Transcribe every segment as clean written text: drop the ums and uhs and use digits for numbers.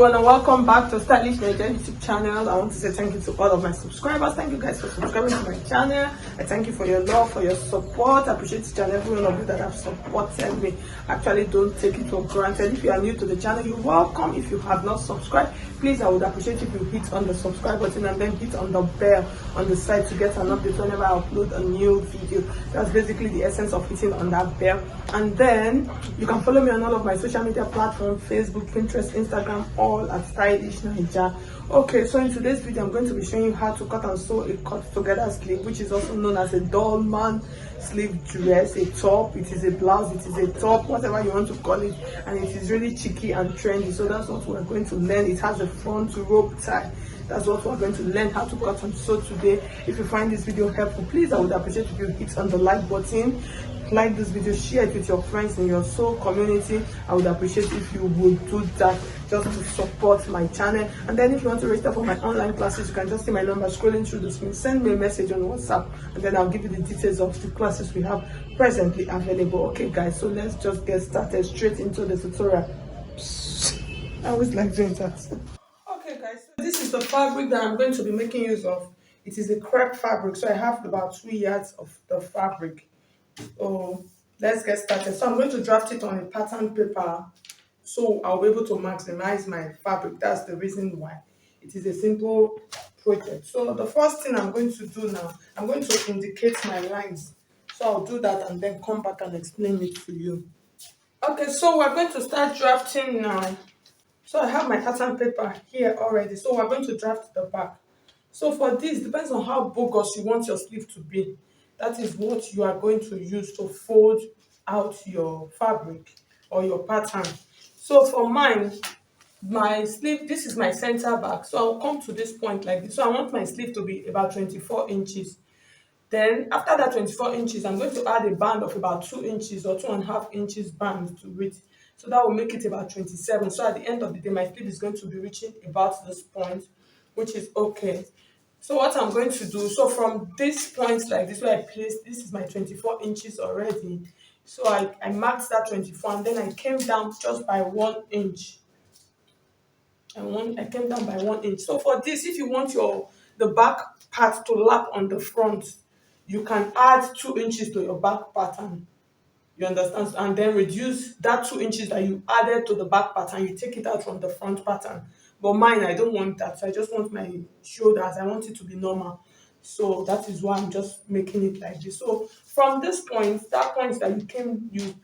everyone, and welcome back to Stylish Naija YouTube channel. I want to say thank you to all of my subscribers. Thank you guys for subscribing to my channel. I thank you for your love, for your support. I appreciate each and every one of you that have supported me. Actually, don't take it for granted. If you are new to the channel, you're welcome. If you have not subscribed, please, I would appreciate if you hit on the subscribe button and then hit on the bell on the side to get an update whenever I upload a new video. That's basically the essence of hitting on that bell. And then you can follow me on all of my social media platforms: Facebook, Pinterest, Instagram, all at Stylish Naija. Okay, so in today's video, I'm going to be showing you how to cut and sew a cut together sleeve, which is also known as a dolman sleeve dress, a top. It is a blouse, it is a top, whatever you want to call it, and it is really cheeky and trendy. So that's what we're going to learn. It has a front rope tie. That's what we're going to learn how to cut and sew today. If you find this video helpful, please, I would appreciate if you hit on the like button, like this video, share it with your friends in your sew community. I would appreciate if you would do that just to support my channel. And then if you want to register for my online classes, you can just see my number scrolling through the screen. Send me a message on WhatsApp, and then I'll give you the details of the classes we have presently available. Okay guys, so let's just get started straight into the tutorial. I always like doing that. Okay guys, so this is the fabric that I'm going to be making use of. It is a crepe fabric, so I have about 2 yards of the fabric. So let's get started. So I'm going to draft it on a pattern paper, so I'll be able to maximize my fabric. That's the reason why. It is a simple project. So the first thing I'm going to do now, I'm going to indicate my lines. So I'll do that and then come back and explain it to you. Okay, so we're going to start drafting now. So I have my pattern paper here already. So we're going to draft the back. So for this, depends on how bogus you want your sleeve to be. That is what you are going to use to fold out your fabric or your pattern. So for mine, my sleeve, this is my center back. So I'll come to this point like this. So I want my sleeve to be about 24 inches. Then after that 24 inches, I'm going to add a band of about 2 inches or 2.5 inches band to it. So that will make it about 27. So at the end of the day, my sleeve is going to be reaching about this point, which is okay. So what I'm going to do, so from this point like this, where I placed, this is my 24 inches already. So I marked that 24, and then I came down just by 1 inch. I came down by 1 inch. So for this, if you want the back part to lap on the front, you can add 2 inches to your back pattern. You understand? And then reduce that 2 inches that you added to the back pattern. You take it out from the front pattern. But mine, I don't want that. So I just want my shoulders. I want it to be normal. So that is why I'm just making it like this. So from this point, that point that you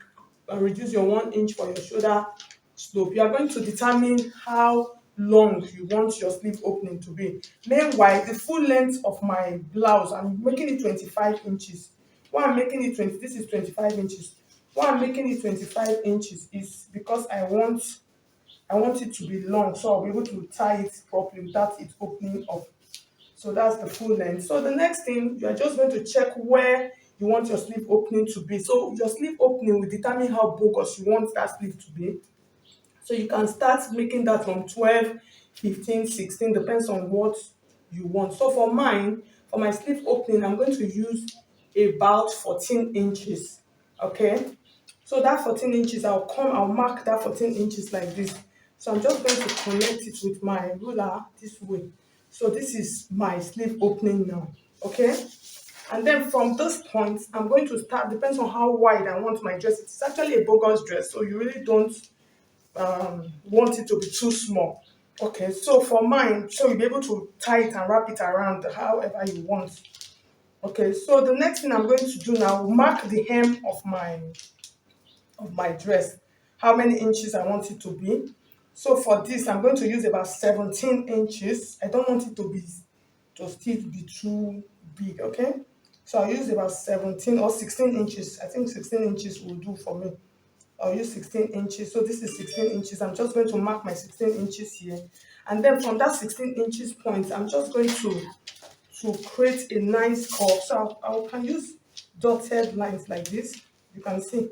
reduce your 1 inch for your shoulder slope, you are going to determine how long you want your sleeve opening to be. Meanwhile, the full length of my blouse, I'm making it 25 inches. Why I'm making it 20, this is 25 inches. Why I'm making it 25 inches is because I want it to be long, so I'll be able to tie it properly without it opening up. So that's the full length. So the next thing, you are just going to check where you want your sleeve opening to be. So your sleeve opening will determine how bogus you want that sleeve to be. So you can start making that from 12, 15, 16, depends on what you want. So for mine, for my sleeve opening, I'm going to use about 14 inches. Okay, so that 14 inches, I'll mark that 14 inches like this. So I'm just going to connect it with my ruler this way. So this is my sleeve opening now. Okay, and then from this point, I'm going to start, depends on how wide I want my dress. It's actually a bogus dress, so you really don't want it to be too small. Okay, so for mine, so you'll be able to tie it and wrap it around however you want. Okay, so the next thing I'm going to do now, mark the hem of my dress, how many inches I want it to be. So for this, I'm going to use about 17 inches. I don't want it to still be too big. Okay, so I'll use about 17 or 16 inches. I think 16 inches will do for me. I'll use 16 inches. So this is 16 inches. I'm just going to mark my 16 inches here. And then from that 16 inches point, I'm just going to create a nice curve. So I can use dotted lines like this. You can see.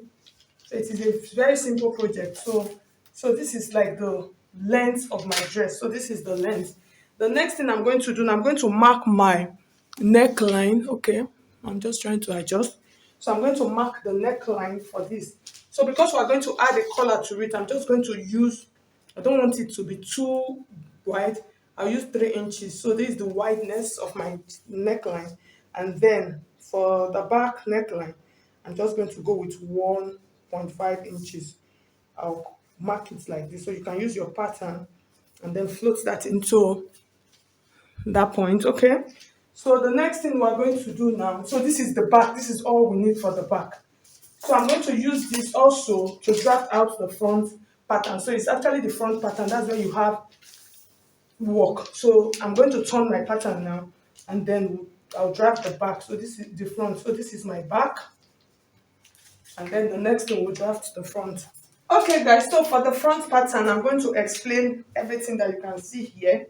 So it is a very simple project. So this is like the length of my dress. So this is the length. The next thing I'm going to do, I'm going to mark my neckline. Okay, I'm just trying to adjust. So I'm going to mark the neckline for this. So because we're going to add a collar to it, I'm just going to use I don't want it to be too wide. I'll use 3 inches. So this is the wideness of my neckline. And then for the back neckline, I'm just going to go with 1.5 inches. I'll mark it like this. So you can use your pattern and then float that into that point. Okay. So the next thing we're going to do now, so this is the back. This is all we need for the back. So I'm going to use this also to draft out the front pattern. So it's actually the front pattern. That's where you have work. So I'm going to turn my pattern now and then I'll draft the back. So this is the front. So this is my back. And then the next thing we'll draft the front. Okay guys, so for the front pattern, I'm going to explain everything that you can see here.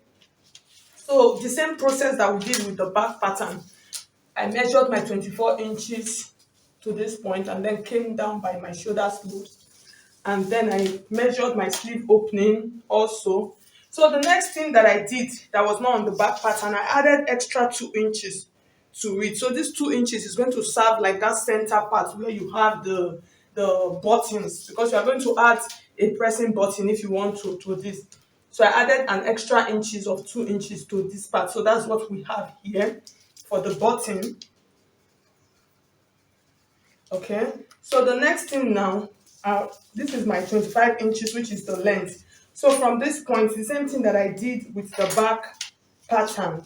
So the same process that we did with the back pattern. I measured my 24 inches to this point and then came down by my shoulder slopes, and then I measured my sleeve opening also. So the next thing that I did that was not on the back pattern, I added extra 2 inches to it. So this 2 inches is going to serve like that center part where you have the buttons, because you are going to add a pressing button if you want to this. So I added an extra inches of 2 inches to this part. So that's what we have here for the button. Okay, so the next thing now, this is my 25 inches, which is the length. So from this point, the same thing that I did with the back pattern,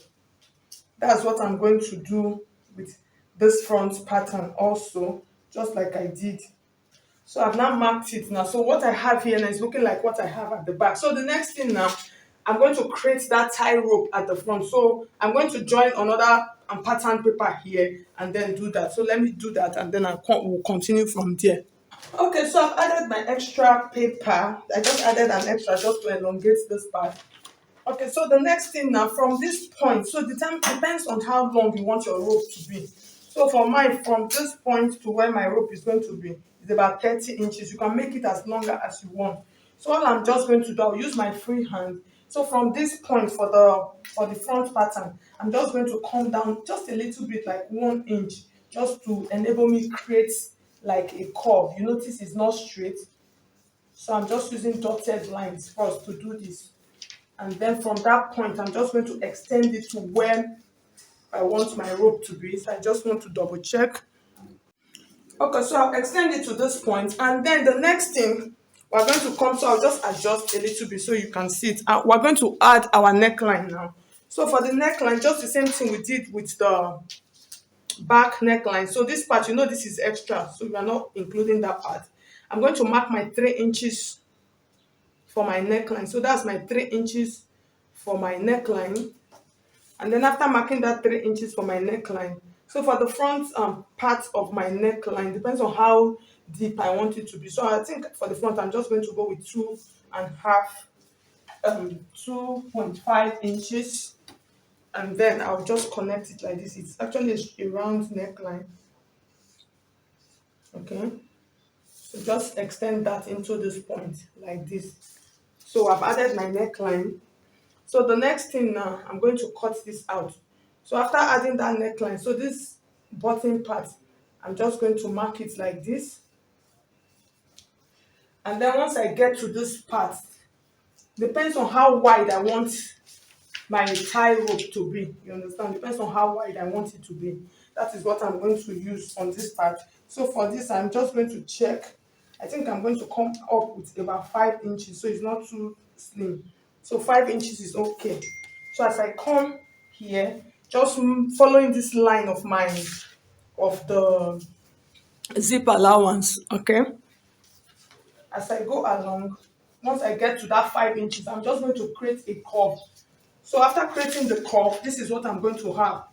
that's what I'm going to do with this front pattern also, just like I did. So I've now marked it now. So what I have here now is looking like what I have at the back. So the next thing now, I'm going to create that tie rope at the front. So I'm going to join another pattern paper here and then do that. So let me do that and then we'll continue from there. Okay, so I've added my extra paper. I just added an extra just to elongate this part. Okay, so the next thing now, from this point, so the time depends on how long you want your rope to be. So for mine, from this point to where my rope is going to be, is about 30 inches. You can make it as longer as you want. So all I'm just going to do, I'll use my free hand. So from this point for the front pattern, I'm just going to come down just a little bit, like 1 inch, just to enable me create like a curve. You notice it's not straight. So I'm just using dotted lines first to do this. And then from that point, I'm just going to extend it to where I want my rope to be. So I just want to double check. Okay, so I'll extend it to this point, and then the next thing we're going to come, so I'll just adjust a little bit so you can see it. We're going to add our neckline now. So for the neckline, just the same thing we did with the back neckline. So this part, you know, this is extra, so we are not including that part. I'm going to mark my 3 inches for my neckline. So that's my 3 inches for my neckline. And then after marking that 3 inches for my neckline, so for the front part of my neckline, depends on how deep I want it to be. So I think for the front, I'm just going to go with 2.5 inches, and then I'll just connect it like this. It's actually a round neckline. Okay, so just extend that into this point like this. So I've added my neckline. So the next thing now, I'm going to cut this out. So after adding that neckline, so this bottom part, I'm just going to mark it like this. And then once I get to this part, depends on how wide I want my tie rope to be. You understand? Depends on how wide I want it to be. That is what I'm going to use on this part. So for this, I'm just going to check. I think I'm going to come up with about 5 inches, so it's not too slim. So 5 inches is okay. So as I come here, just following this line of mine of the zip allowance, okay? As I go along, once I get to that 5 inches, I'm just going to create a curve. So after creating the curve, this is what I'm going to have,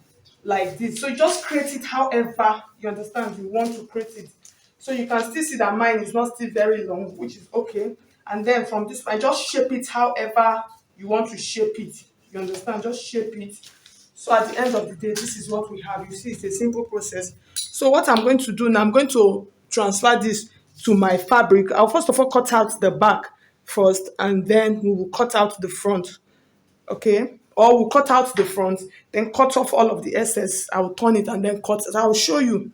like this. So you just create it however you understand you want to create it. So you can still see that mine is not still very long, which is okay. And then from this, I just shape it however you want to shape it. You understand? Just shape it. So at the end of the day, this is what we have. You see, it's a simple process. So what I'm going to do now, I'm going to transfer this to my fabric. I'll first of all cut out the back first, and then we will cut out the front. Okay, or we'll cut out the front, then cut off all of the excess. I will turn it and then cut it. I will show you.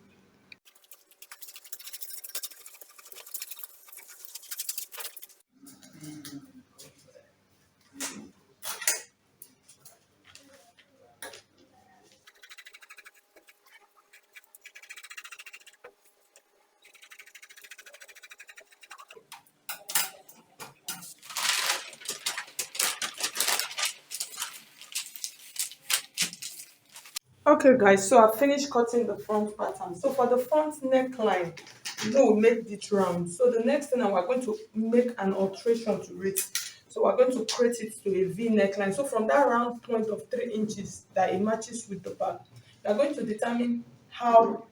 Okay, guys, so I finished cutting the front pattern. So for the front neckline, we make it round. So the next thing, now we're going to make an alteration to it. So we're going to create it to a V neckline. So from that round point of 3 inches that it matches with the back, you're going to determine how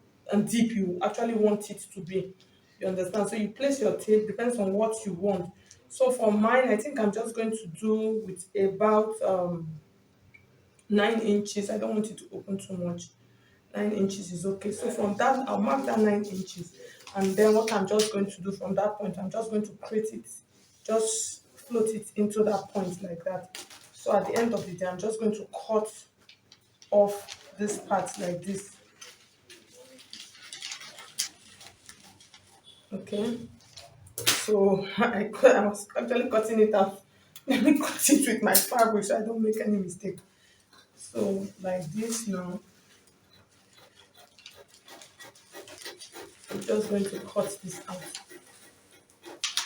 deep you actually want it to be. You understand? So you place your tape, depends on what you want. So for mine, I think I'm just going to do with about 9 inches. I don't want it to open too much. 9 inches is okay. So from that, I'll mark that 9 inches. And then what I'm just going to do from that point, I'm just going to create it, just float it into that point like that. So at the end of the day, I'm just going to cut off this part like this. Okay. So I was actually cutting it out. Let me cut it with my fabric so I don't make any mistake. So like this now, I'm just going to cut this out.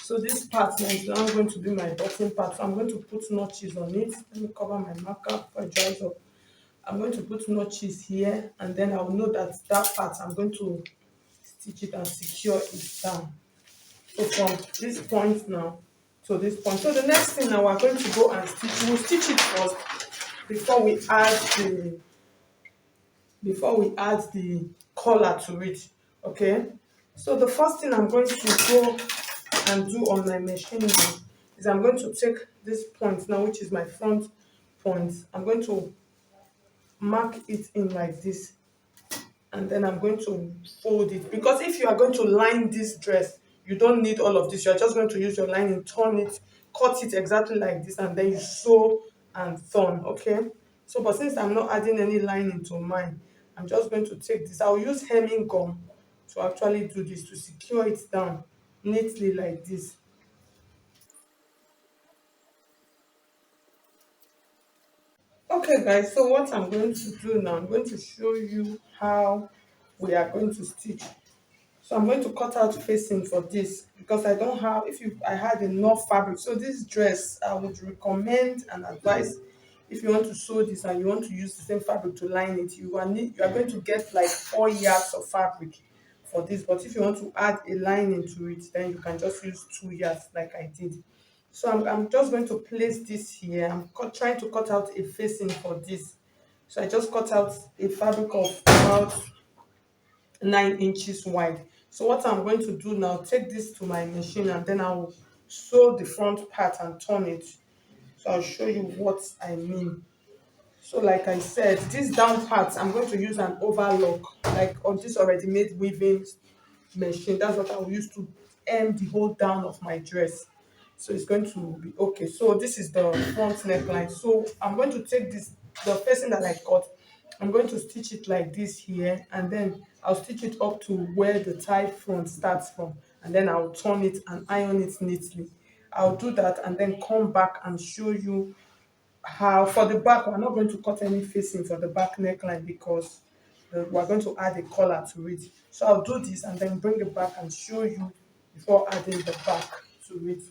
So this part now is now going to be my bottom part. So I'm going to put notches on it. Let me cover my marker before it dries up. I'm going to put notches here, and then I will know that that part I'm going to stitch it and secure it down. So from this point now to this point. So the next thing now we're going to go and stitch. We'll stitch it first before we add the collar to it. Okay. So the first thing I'm going to go and do on my machine now is I'm going to take this point now, which is my front point. I'm going to mark it in like this, and then I'm going to fold it, because if you are going to line this dress, you don't need all of this. You're just going to use your lining, turn it, cut it exactly like this, and then you sew and turn. Okay. So but since I'm not adding any lining to mine, I'm just going to take this. I'll use hemming gum to actually do this, to secure it down neatly like this. Okay, guys, so what I'm going to do now, I'm going to show you how we are going to stitch. So I'm going to cut out facing for this, because I don't have, I had enough fabric. So this dress, I would recommend and advise, if you want to sew this and you want to use the same fabric to line it, you are going to get like 4 yards of fabric for this. But if you want to add a lining to it, then you can just use 2 yards like I did. So I'm just going to place this here. Trying to cut out a facing for this. So I just cut out a fabric of about 9 inches wide. So what I'm going to do now, take this to my machine, and then I'll sew the front part and turn it. So I'll show you what I mean. So like I said, this down part, I'm going to use an overlock, like on this already made weaving machine. That's what I will use to hem the whole down of my dress. So it's going to be okay. So this is the front neckline. So I'm going to take this, the facing that I cut, I'm going to stitch it like this here, and then I'll stitch it up to where the tie front starts from, and then I'll turn it and iron it neatly. I'll do that and then come back and show you how for the back. We're not going to cut any facing for the back neckline, because we're going to add a collar to it. So I'll do this and then bring it back and show you before adding the back to it.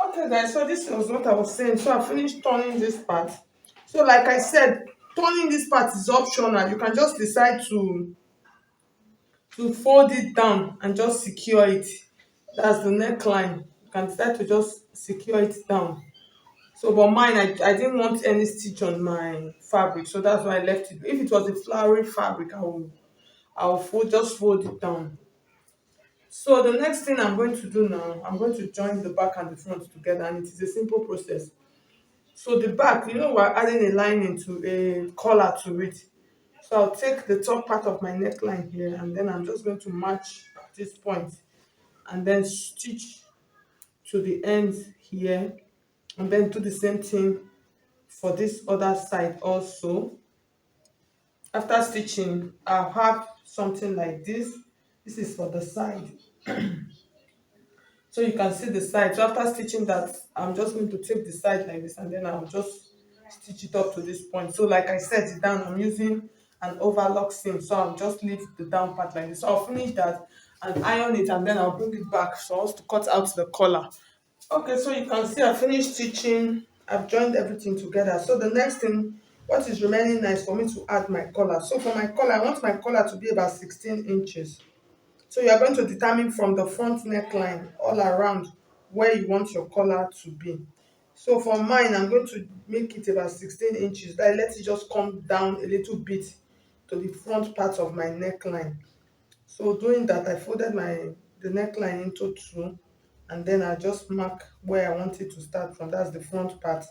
Okay, guys, so this was what I was saying. So I finished turning this part. So like I said, turning this part is optional. You can just decide to fold it down and just secure it. That's the neckline. You can decide to just secure it down. So but mine, I didn't want any stitch on my fabric, so that's why I left it. If it was a flowery fabric, I'll fold it down. So the next thing I'm going to do now, I'm going to join the back and the front together, and it is a simple process. So the back, we're adding a lining to a collar to it. So I'll take the top part of my neckline here, and then I'm just going to match this point and then stitch to the ends here, and then do the same thing for this other side also. After stitching, I'll have something like this. This is for the side. So you can see the side. So after stitching that, I'm just going to take the side like this, and then I'll just stitch it up to this point. So like I set it down, I'm using an overlock seam. So I'll just leave the down part like this. So I'll finish that and iron it, and then I'll bring it back so as to cut out the collar. Okay, so you can see I finished stitching. I've joined everything together. So the next thing what is remaining now is for me to add my collar. So for my collar, I want my collar to be about 16 inches. So you are going to determine from the front neckline all around where you want your collar to be. So for mine, I'm going to make it about 16 inches. Like, let it just come down a little bit to the front part of my neckline. So doing that, I folded the neckline into two, and then I just mark where I want it to start from. That's the front part.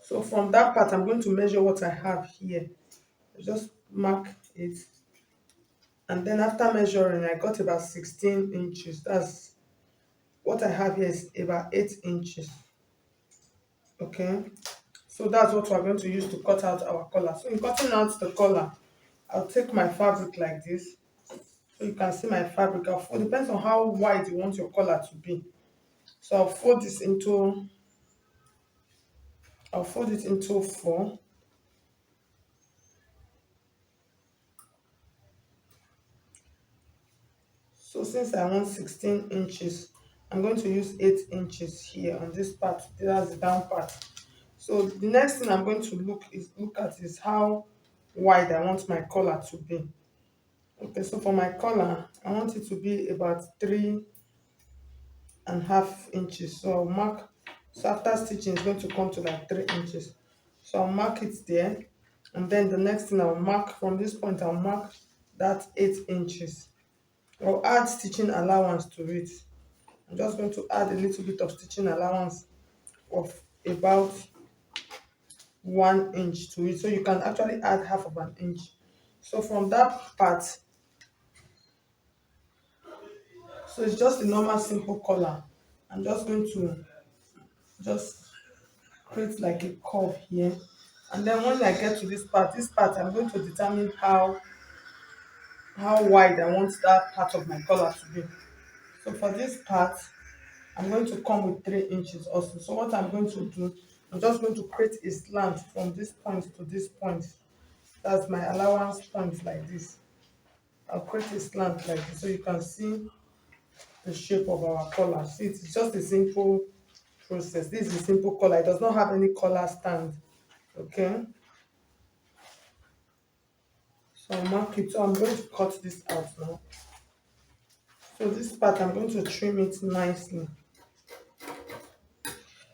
So from that part, I'm going to measure what I have here. Just mark it, and then after measuring, I got about 16 inches. That's what I have here is about 8 inches. Okay, so that's what we're going to use to cut out our collar. So in cutting out the collar, I'll take my fabric like this. So you can see my fabric. It depends on how wide you want your collar to be. So I'll fold it into four. So since I want 16 inches, I'm going to use 8 inches here on this part. That's the down part. So the next thing I'm going to look at is how wide I want my collar to be. Okay, so for my collar, I want it to be about 3.5 inches. So I'll mark. So after stitching, it's going to come to like 3 inches. So I'll mark it there, and then the next thing I'll mark from this point, I'll mark that 8 inches. I'll add stitching allowance to it. I'm just going to add a little bit of stitching allowance of about 1 inch to it. So you can actually add half of an inch. So from that part, so it's just a normal simple collar. I'm just going to just create like a curve here. And then when I get to this part I'm going to determine how wide I want that part of my collar to be. So for this part, I'm going to come with 3 inches also. So what I'm going to do, I'm just going to create a slant from this point to this point. That's my allowance point like this. I'll create a slant like this so you can see the shape of our collar. See, it's just a simple process. This is a simple collar. It does not have any collar stand. Okay. So I'll mark it. So I'm going to cut this out now. So this part I'm going to trim it nicely.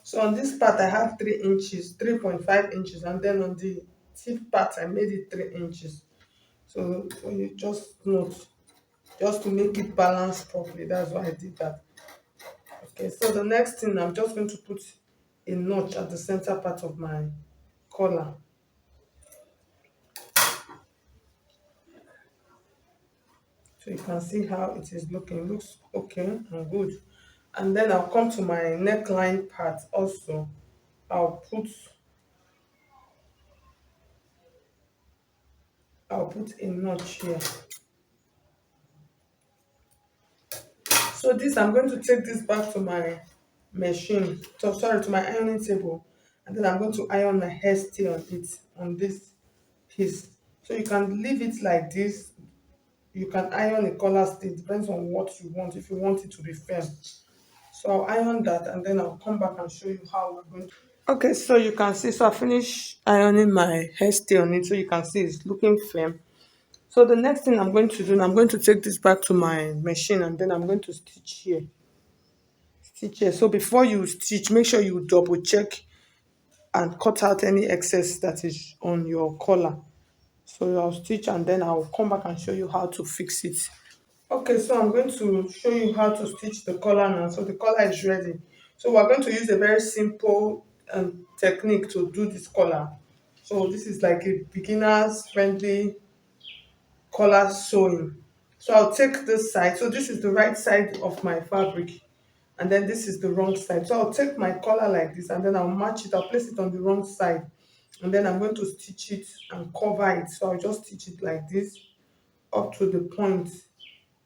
So on this part I have 3 inches, 3.5 inches, and then on the tip part I made it 3 inches. So you just note, just to make it balanced properly. That's why I did that. Okay, so the next thing, I'm just going to put a notch at the center part of my collar. So you can see how it is looking. It looks okay and good. And then I'll come to my neckline part also. I'll put a notch here. So this, I'm going to take this back to my machine. So sorry, to my ironing table, and then I'm going to iron my hairstay on it, on this piece. So you can leave it like this. You can iron a collar stay, depends on what you want. If you want it to be firm, so I'll iron that, and then I'll come back and show you how we're going to. Okay, so you can see, so I finished ironing my hairstay on it, so you can see it's looking firm. So the next thing I'm going to do, I'm going to take this back to my machine, and then I'm going to stitch here. Stitch here. So before you stitch, make sure you double check and cut out any excess that is on your collar. So I'll stitch, and then I'll come back and show you how to fix it. Okay, so I'm going to show you how to stitch the collar now. So the collar is ready. So we're going to use a very simple technique to do this collar. So this is like a beginner's friendly collar sewing. So I'll take this side. So this is the right side of my fabric, and then this is the wrong side. So I'll take my collar like this, and then I'll match it. I'll place it on the wrong side, and then I'm going to stitch it and cover it. So I'll just stitch it like this up to the point.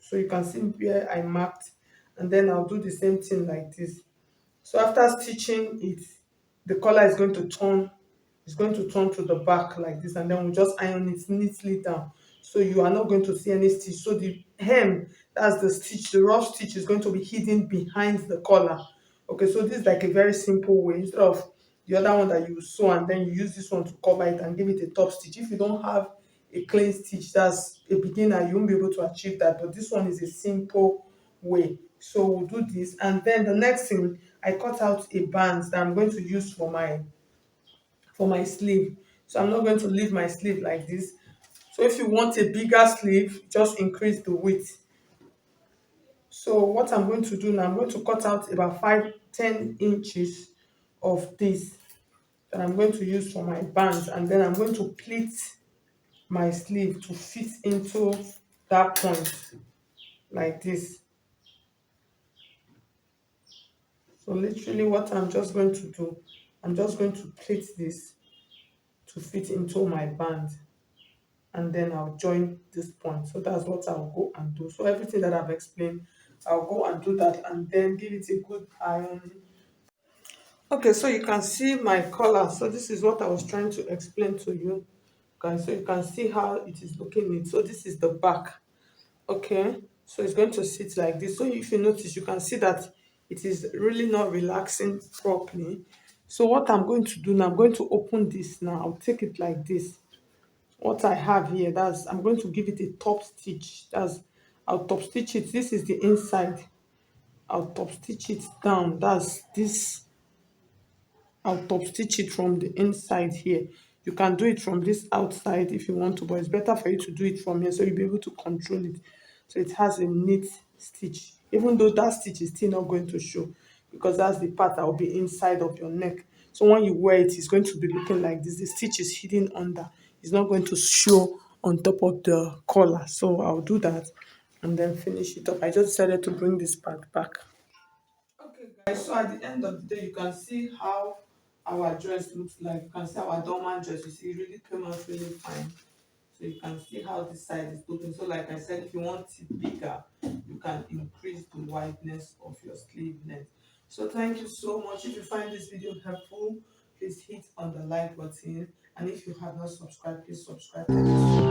So you can see where I marked, and then I'll do the same thing like this. So after stitching it, the collar is going to turn, to the back like this, and then we'll just iron it neatly down. So you are not going to see any stitch. So the hem, that's the stitch, the rough stitch is going to be hidden behind the collar. Okay, so this is like a very simple way. Instead of the other one that you sew, and then you use this one to cover it and give it a top stitch. If you don't have a clean stitch, that's a beginner, you won't be able to achieve that. But this one is a simple way. So we'll do this, and then the next thing, I cut out a band that I'm going to use for my sleeve. So I'm not going to leave my sleeve like this. So if you want a bigger sleeve, just increase the width. So what I'm going to do now, I'm going to cut out about 5-10 inches of this that I'm going to use for my bands, and then I'm going to pleat my sleeve to fit into that point like this. So literally what I'm just going to do, I'm just going to pleat this to fit into my band, and then I'll join this point. So that's what I'll go and do. So everything that I've explained, I'll go and do that, and then give it a good iron. Okay, so you can see my collar. So this is what I was trying to explain to you guys. So you can see how it is looking neat. So this is the back. Okay, so it's going to sit like this. So if you notice, you can see that it is really not relaxing properly. So what I'm going to do now, I'm going to open this now. I'll take it like this. What I have here, that's, I'm going to give it a top stitch. That's, I'll top stitch it. This is the inside. I'll top stitch it down. That's this. I'll top stitch it from the inside here. You can do it from this outside if you want to, but it's better for you to do it from here so you'll be able to control it. So it has a neat stitch, even though that stitch is still not going to show, because that's the part that will be inside of your neck. So when you wear it, it's going to be looking like this. The stitch is hidden under. It's not going to show on top of the collar. So I'll do that and then finish it up. I just decided to bring this part back. Okay, guys, so at the end of the day, you can see how our dress looks like. You can see our dolman dress. You see, it really came out really fine. So you can see how this side is looking. So like I said, if you want it bigger, you can increase the wideness of your sleeve length. So thank you so much. If you find this video helpful, please hit on the like button. And if you have not subscribed, please subscribe. Thank you so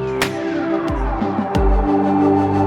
much.